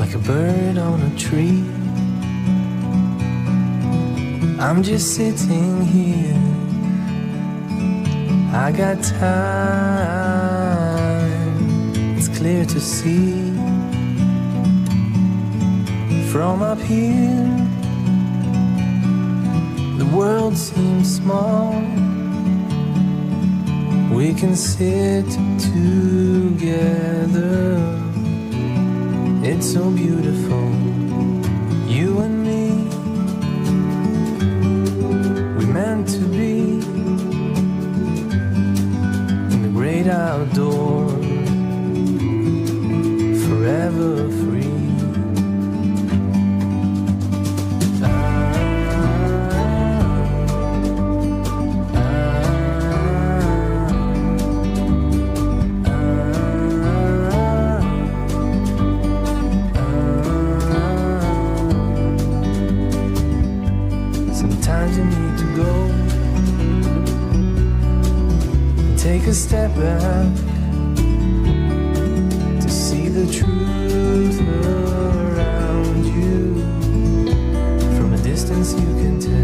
like a bird on a tree. I'm just sitting here, I got time, it's clear to see. From up here, the world seems small. We can sit together, it's so beautiful, you and me. We meant to be in the great outdoors, forever free. Sometimes you need to go, take a step back to see the truth around you. From a distance you can tell.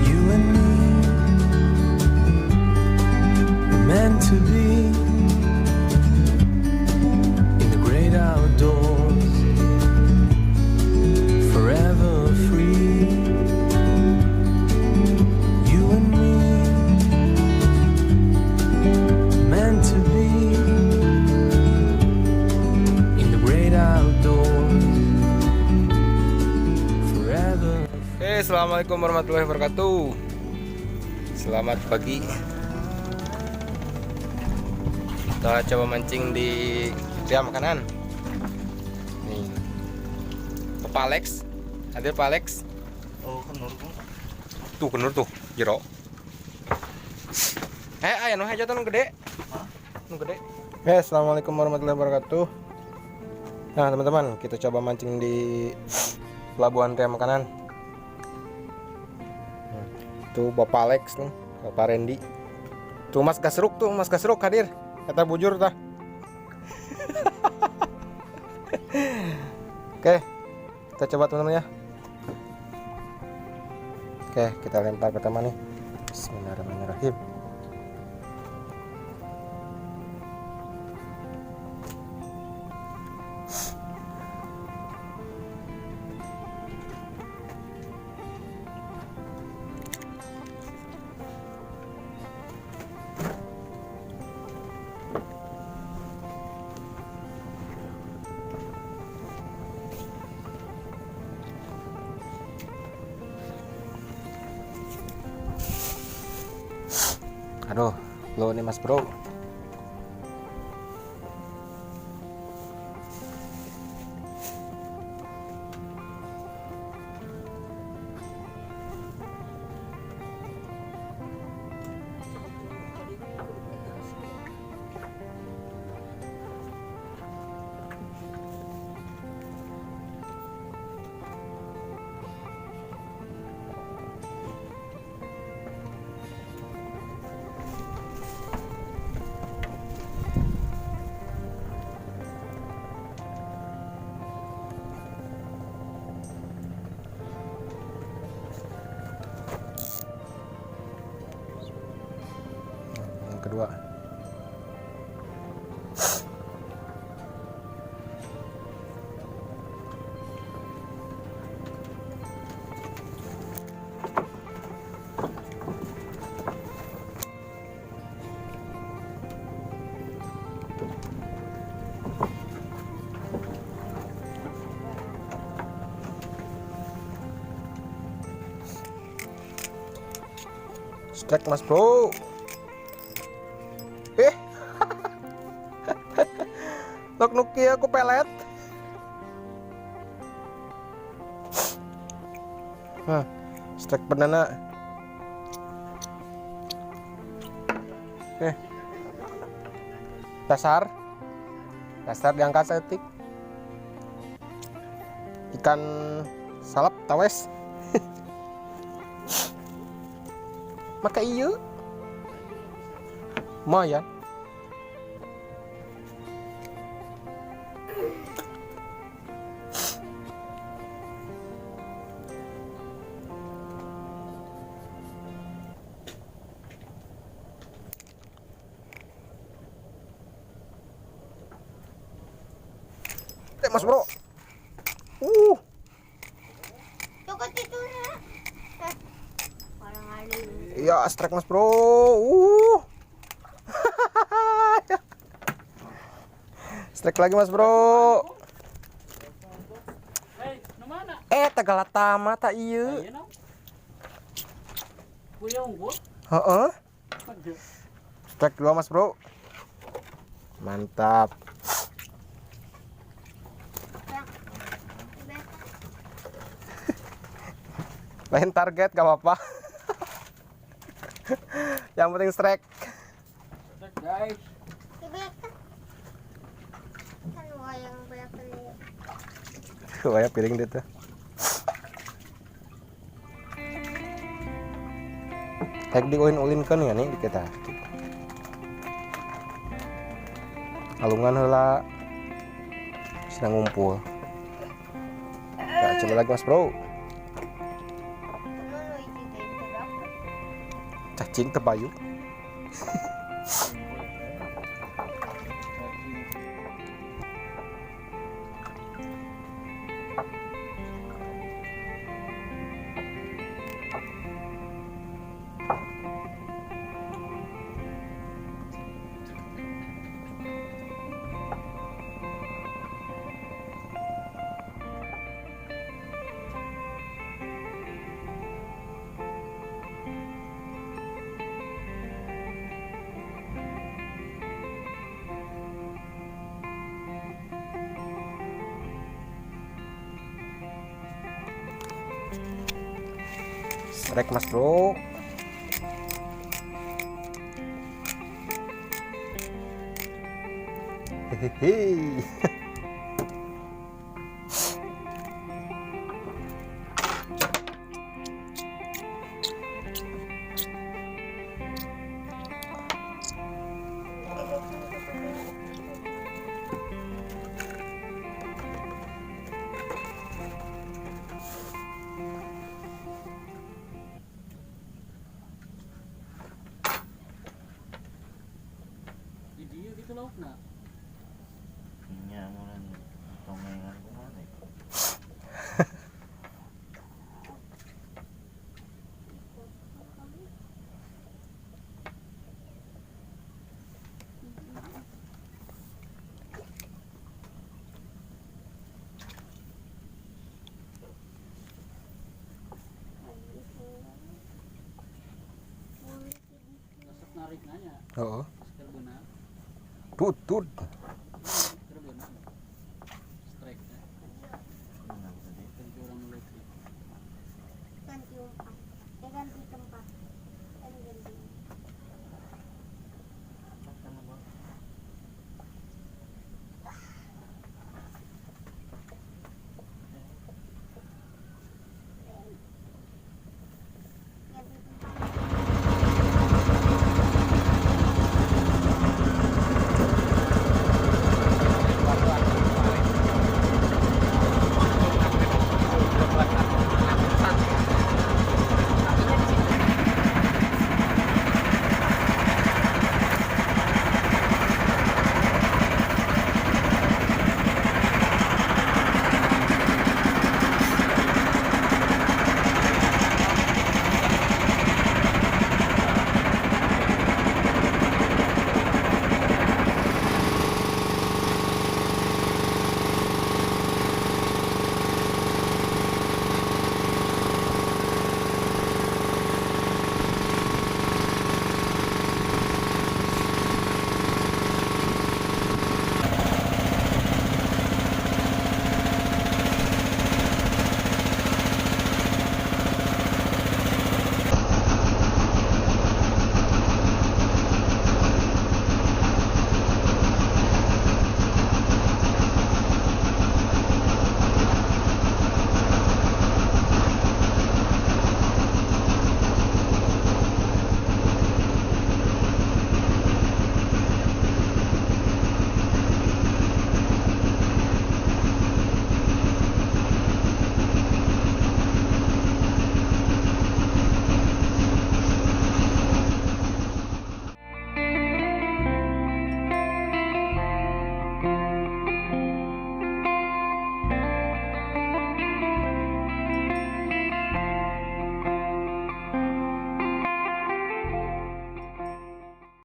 You and me were meant to be in the great outdoors, forever free. You and me meant to be in the great outdoors, forever. Assalamualaikum warahmatullahi wabarakatuh. Selamat pagi. Kita coba mancing di area makanan. Nih, Pak Alex, ada Pak Alex. Oh, kenur Tuh kenur tuh, jero. Ayo nu aja nu gede. Nu gede. Assalamualaikum warahmatullahi wabarakatuh. Nah, teman-teman, kita coba mancing di pelabuhan area makanan. Tuh Bapak Alex tuh, Bapak Randy. Tuh Mas Gasruk hadir. Kata bujur tah. Oke, kita coba teman-teman ya. Oke, kita lempar pertama nih. Bismillahirrahmanirrahim. Aduh, lo nih Mas Bro. Kedua. Strike Mas Bro. Nuki aku pelet. Strike banana. Oke. Dasar diangkat setik. Ikan salap tawes. Maka iya. Lumayan. Mas bro. Cukup itu ya. Orang ada. Iya, strike mas bro. Strike lagi mas bro. Hei, nu mana? Tegalata mata iya. Ayo no. Kuya unggul. Heeh. Aduh. Strike 2 mas bro. Mantap. Lain target gak apa-apa. Yang penting strike. Cek guys. Kan wayang berapa nih? Kayak piring dia tuh. Kayak di ulin kan ya nih di kita. Alungan heula sedang ngumpul. Nah, coba lagi mas bro. Cacing tebayu. Strike mas bro. Hehehe. Di dia gitu laukna. Iya, mulai tomengan kemana? Resep narik nanya. Oh, Masker benar. tut.